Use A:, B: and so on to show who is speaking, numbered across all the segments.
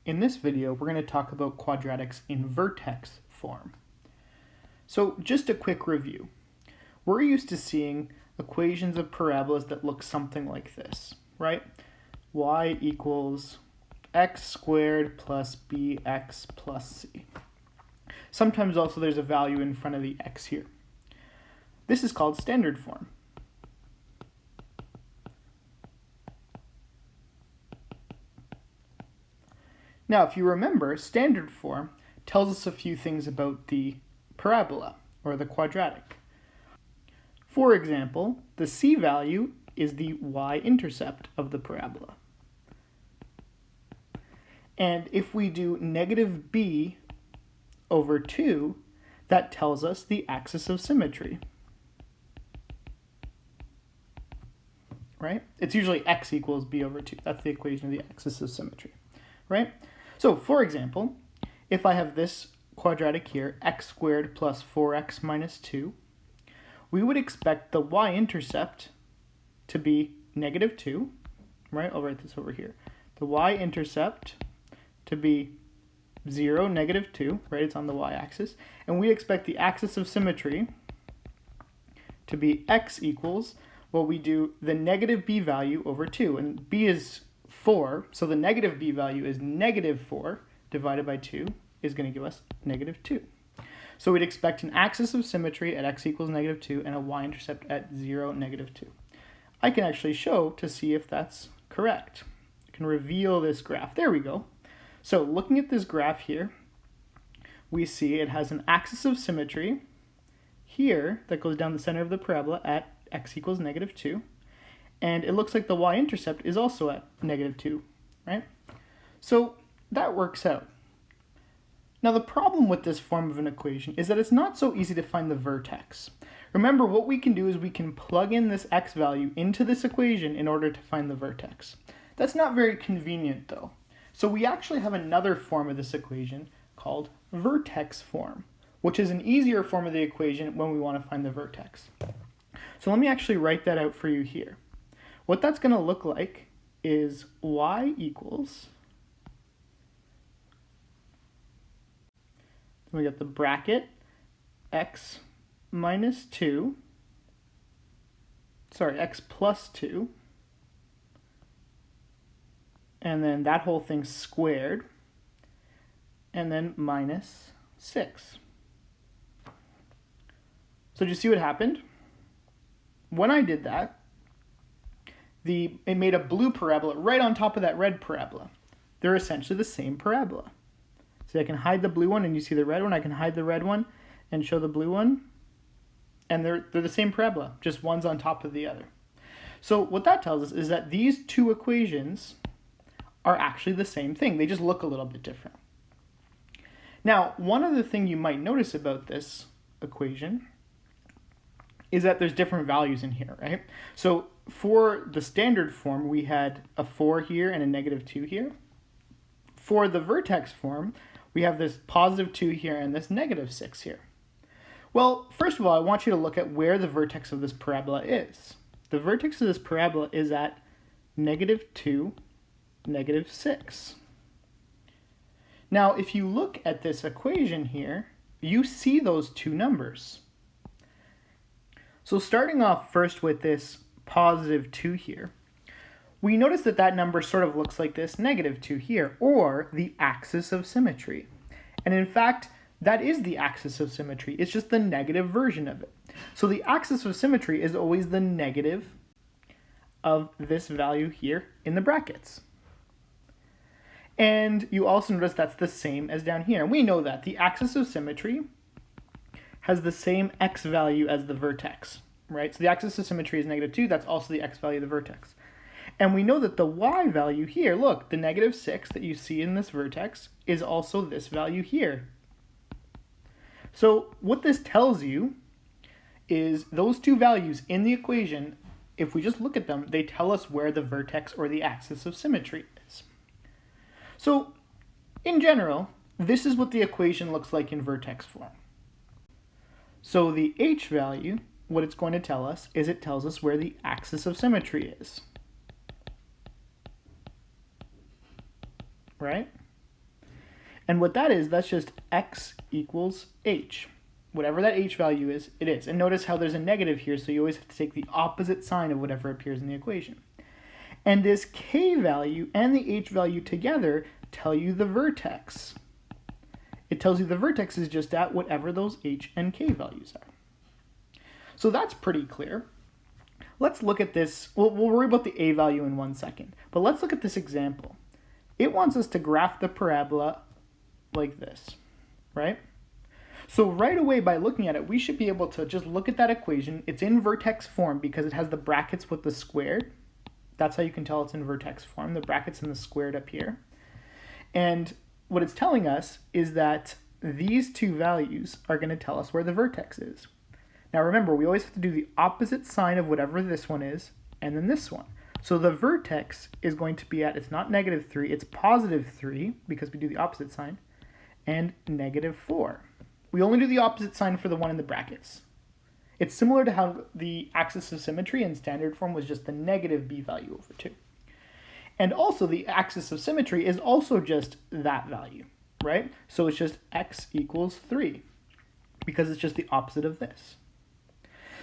A: In this video, we're going to talk about quadratics in vertex form. So just a quick review. We're used to seeing equations of parabolas that look something like this, right? Y equals x squared plus bx plus c. Sometimes also there's a value in front of the x here. This is called standard form. Now, if you remember, standard form tells us a few things about the parabola, or the quadratic. For example, the c value is the y-intercept of the parabola. And if we do negative b over 2, that tells us the axis of symmetry. Right? It's usually x equals b over 2. That's the equation of the axis of symmetry. Right? So, for example, if I have this quadratic here, x squared plus 4x minus 2, we would expect the y-intercept to be negative 2, right? I'll write this over here. The y-intercept to be 0, negative 2, right? It's on the y-axis. And we expect the axis of symmetry to be x equals, well, we do the negative b value over 2. And b is 4, so the negative b value is negative 4 divided by 2 is going to give us negative 2. So we'd expect an axis of symmetry at x equals negative 2 and a y-intercept at 0, negative 2. I can actually show to see if that's correct. I can reveal this graph. There we go. So looking at this graph here, we see it has an axis of symmetry here that goes down the center of the parabola at x equals negative 2. And it looks like the y-intercept is also at negative 2, right? So that works out. Now the problem with this form of an equation is that it's not so easy to find the vertex. Remember, what we can do is we can plug in this x value into this equation in order to find the vertex. That's not very convenient though. So we actually have another form of this equation called vertex form, which is an easier form of the equation when we want to find the vertex. So let me actually write that out for you here. What that's going to look like is y equals, we got the bracket x minus 2, x plus 2, and then that whole thing squared, and then minus 6. So do you see what happened? When I did that, it made a blue parabola right on top of that red parabola. They're essentially the same parabola. So I can hide the blue one and you see the red one. I can hide the red one and show the blue one. And they're the same parabola, just one's on top of the other. So what that tells us is that these two equations are actually the same thing. They just look a little bit different. Now, one other thing you might notice about this equation is that there's different values in here, right? So for the standard form, we had a 4 here and a negative 2 here. For the vertex form, we have this positive 2 here and this negative 6 here. Well, first of all, I want you to look at where the vertex of this parabola is. The vertex of this parabola is at negative 2, negative 6. Now, if you look at this equation here, you see those two numbers. So starting off first with this positive 2 here, we notice that that number sort of looks like this negative 2 here, or the axis of symmetry. And in fact, that is the axis of symmetry. It's just the negative version of it. So the axis of symmetry is always the negative of this value here in the brackets. And you also notice that's the same as down here. And we know that the axis of symmetry has the same x value as the vertex, right? So the axis of symmetry is negative 2. That's also the x value of the vertex. And we know that the y value here, look, the negative 6 that you see in this vertex is also this value here. So what this tells you is those two values in the equation, if we just look at them, they tell us where the vertex or the axis of symmetry is. So in general, this is what the equation looks like in vertex form. So the h value, what it's going to tell us is it tells us where the axis of symmetry is. Right? And what that is, that's just x equals h. Whatever that h value is, it is. And notice how there's a negative here, so you always have to take the opposite sign of whatever appears in the equation. And this k value and the h value together tell you the vertex. It tells you the vertex is just at whatever those h and k values are. So that's pretty clear. Let's look at this. We'll worry about the a value in 1 second. But let's look at this example. It wants us to graph the parabola like this, right? So right away, by looking at it, we should be able to just look at that equation. It's in vertex form because it has the brackets with the squared. That's how you can tell it's in vertex form, the brackets and the squared up here. And what it's telling us is that these two values are going to tell us where the vertex is. Now remember, we always have to do the opposite sign of whatever this one is, and then this one. So the vertex is going to be at, it's not -3, it's +3, because we do the opposite sign, and -4. We only do the opposite sign for the one in the brackets. It's similar to how the axis of symmetry in standard form was just the negative b value over 2. And also the axis of symmetry is also just that value, right? So it's just x equals 3, because it's just the opposite of this.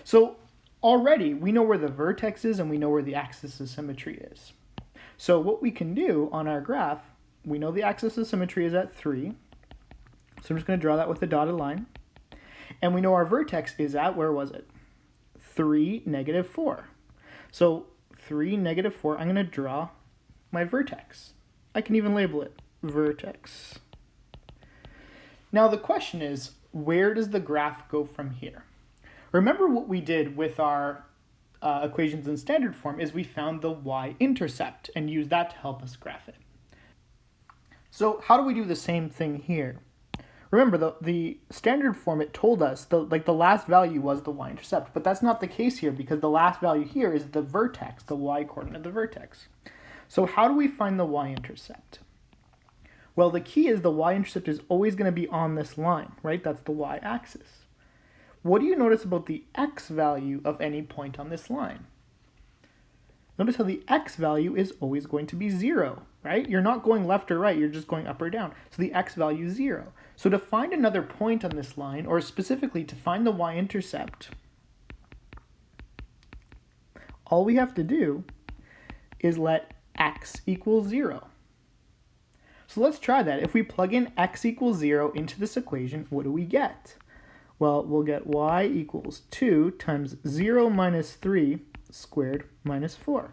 A: So already we know where the vertex is and we know where the axis of symmetry is. So what we can do on our graph, we know the axis of symmetry is at 3. So I'm just going to draw that with a dotted line. And we know our vertex is at, where was it? 3, -4. So 3, -4, I'm going to draw my vertex. I can even label it vertex. Now the question is, where does the graph go from here? Remember what we did with our equations in standard form is we found the y-intercept and used that to help us graph it. So how do we do the same thing here? Remember, the standard form, it told us, the last value was the y-intercept, but that's not the case here because the last value here is the vertex, the y-coordinate of the vertex. So how do we find the y-intercept? Well, the key is the y-intercept is always going to be on this line, right? That's the y-axis. What do you notice about the x value of any point on this line? Notice how the x value is always going to be 0, right? You're not going left or right, you're just going up or down. So the x value is 0. So to find another point on this line, or specifically to find the y-intercept, all we have to do is let x equal 0. So let's try that. If we plug in x equals 0 into this equation, what do we get? Well, we'll get y equals 2 times 0 minus 3 squared minus 4.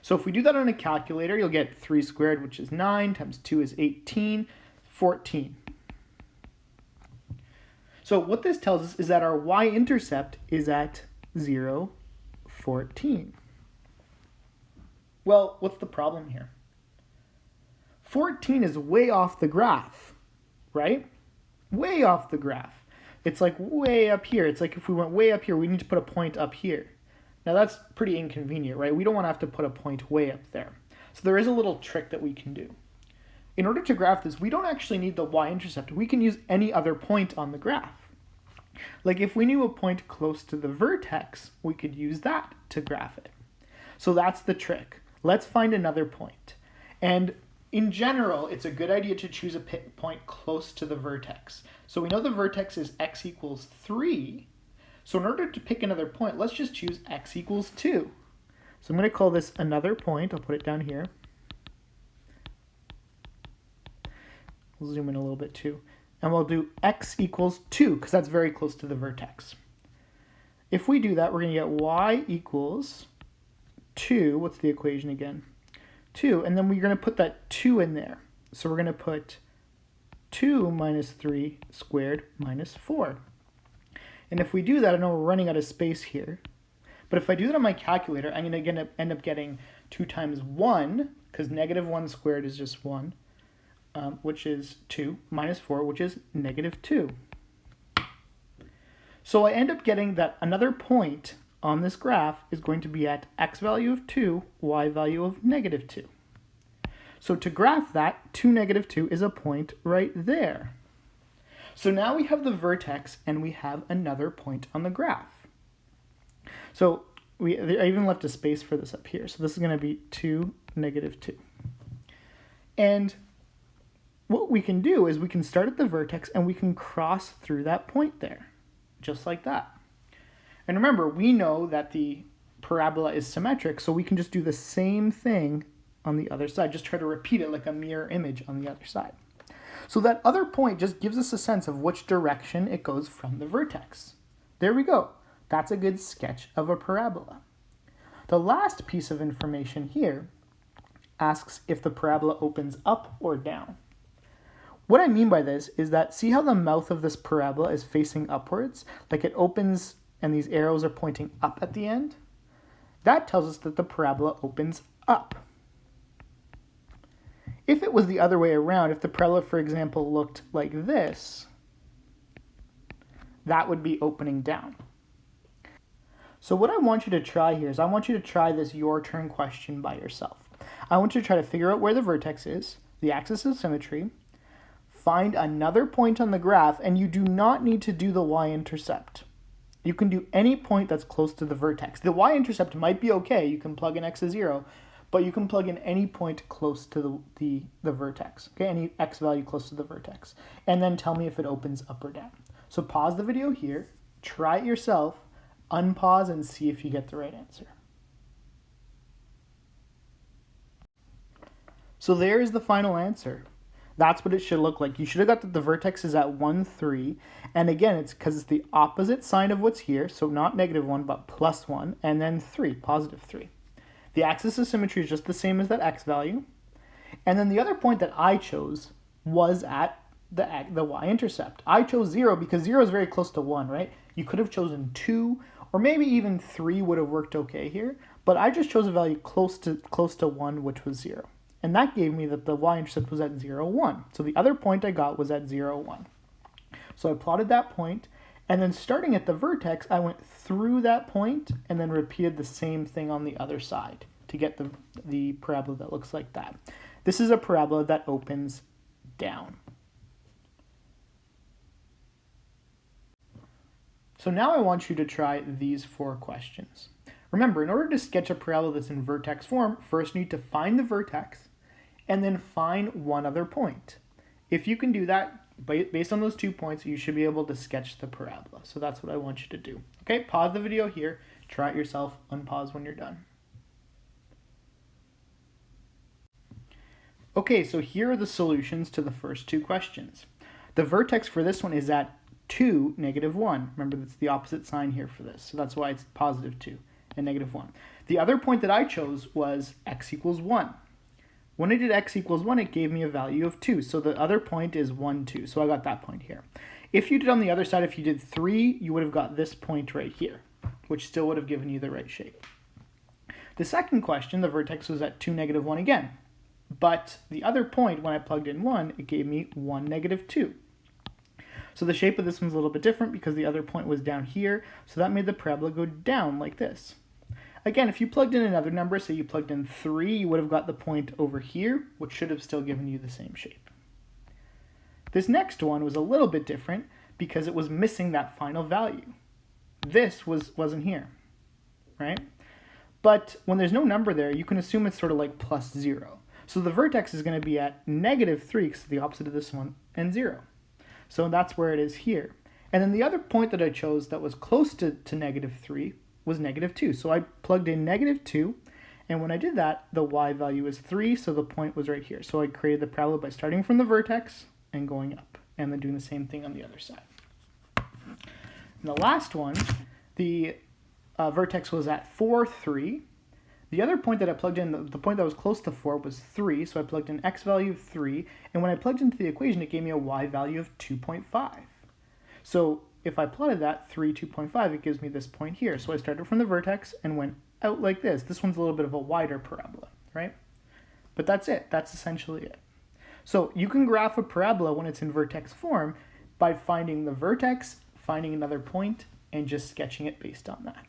A: So if we do that on a calculator, you'll get 3 squared, which is 9, times 2 is 18, 14. So what this tells us is that our y-intercept is at 0, 14. Well, what's the problem here? 14 is way off the graph, right? Way off the graph. It's like way up here. It's like if we went way up here, we need to put a point up here. Now that's pretty inconvenient, right? We don't want to have to put a point way up there. So there is a little trick that we can do. In order to graph this, we don't actually need the y-intercept. We can use any other point on the graph. Like if we knew a point close to the vertex, we could use that to graph it. So that's the trick. Let's find another point. And in general, it's a good idea to choose a point close to the vertex. So we know the vertex is x equals 3. So in order to pick another point, let's just choose x equals 2. So I'm going to call this another point. I'll put it down here. We'll zoom in a little bit too. And we'll do x equals 2 because that's very close to the vertex. If we do that, we're going to get y equals 2. What's the equation again? 2. And then we're going to put that 2 in there. So we're going to put 2 minus 3 squared minus 4. And if we do that, I know we're running out of space here. But if I do that on my calculator, I'm going to end up getting 2 times 1, because negative 1 squared is just 1, which is 2, minus 4, which is negative 2. So I end up getting that another point on this graph is going to be at x value of 2, y value of negative 2. So to graph that, 2, negative 2 is a point right there. So now we have the vertex and we have another point on the graph. So I even left a space for this up here. So this is going to be 2, negative 2. And what we can do is we can start at the vertex and we can cross through that point there, just like that. And remember, we know that the parabola is symmetric, so we can just do the same thing on the other side. Just try to repeat it like a mirror image on the other side. So that other point just gives us a sense of which direction it goes from the vertex. There we go. That's a good sketch of a parabola. The last piece of information here asks if the parabola opens up or down. What I mean by this is that, see how the mouth of this parabola is facing upwards? Like it opens and these arrows are pointing up at the end? That tells us that the parabola opens up. If it was the other way around, if the parabola, for example, looked like this, that would be opening down. So what I want you to try here is I want you to try this your turn question by yourself. I want you to try to figure out where the vertex is, the axis of symmetry, find another point on the graph, and you do not need to do the Y-intercept. You can do any point that's close to the vertex. The Y-intercept might be okay, you can plug in x as 0, but you can plug in any point close to the vertex, okay? Any x value close to the vertex, and then tell me if it opens up or down. So pause the video here, try it yourself, unpause, and see if you get the right answer. So there's the final answer. That's what it should look like. You should have got that the vertex is at 1, 3. And again, it's because it's the opposite sign of what's here. So not -1, but +1. And then 3, +3. The axis of symmetry is just the same as that x value. And then the other point that I chose was at the y-intercept. I chose 0 because 0 is very close to 1, right? You could have chosen 2, or maybe even 3 would have worked okay here. But I just chose a value close to 1, which was 0. And that gave me that the y-intercept was at 0, 1. So the other point I got was at 0, 1. So I plotted that point, and then starting at the vertex, I went through that point and then repeated the same thing on the other side to get the parabola that looks like that. This is a parabola that opens down. So now I want you to try these 4 questions. Remember, in order to sketch a parabola that's in vertex form, first you need to find the vertex and then find one other point. If you can do that, based on those 2 points, you should be able to sketch the parabola. So that's what I want you to do. Okay, pause the video here, try it yourself, unpause when you're done. Okay, so here are the solutions to the first 2 questions. The vertex for this one is at 2, -1. Remember, that's the opposite sign here for this, so that's why it's +2 and -1. The other point that I chose was x equals 1. When I did x equals 1, it gave me a value of 2, so the other point is 1, 2, so I got that point here. If you did on the other side, if you did 3, you would have got this point right here, which still would have given you the right shape. The second question, the vertex was at 2, -1 again, but the other point, when I plugged in 1, it gave me 1, -2. So the shape of this one's a little bit different because the other point was down here, so that made the parabola go down like this. Again, if you plugged in another number, say you plugged in 3, you would have got the point over here, which should have still given you the same shape. This next one was a little bit different because it was missing that final value. This wasn't here, right? But when there's no number there, you can assume it's sort of like +0. So the vertex is going to be at -3, because it's the opposite of this one, and 0. So that's where it is here. And then the other point that I chose that was close to -3 was -2. So I plugged in -2, and when I did that, the y value is 3, so the point was right here. So I created the parabola by starting from the vertex and going up, and then doing the same thing on the other side. And the last one, the vertex was at 4, 3. The other point that I plugged in, the point that was close to 4, was 3, so I plugged in x value of 3, and when I plugged into the equation, it gave me a y value of 2.5. So if I plotted that, 3, 2.5, it gives me this point here. So I started from the vertex and went out like this. This one's a little bit of a wider parabola, right? But that's it. That's essentially it. So you can graph a parabola when it's in vertex form by finding the vertex, finding another point, and just sketching it based on that.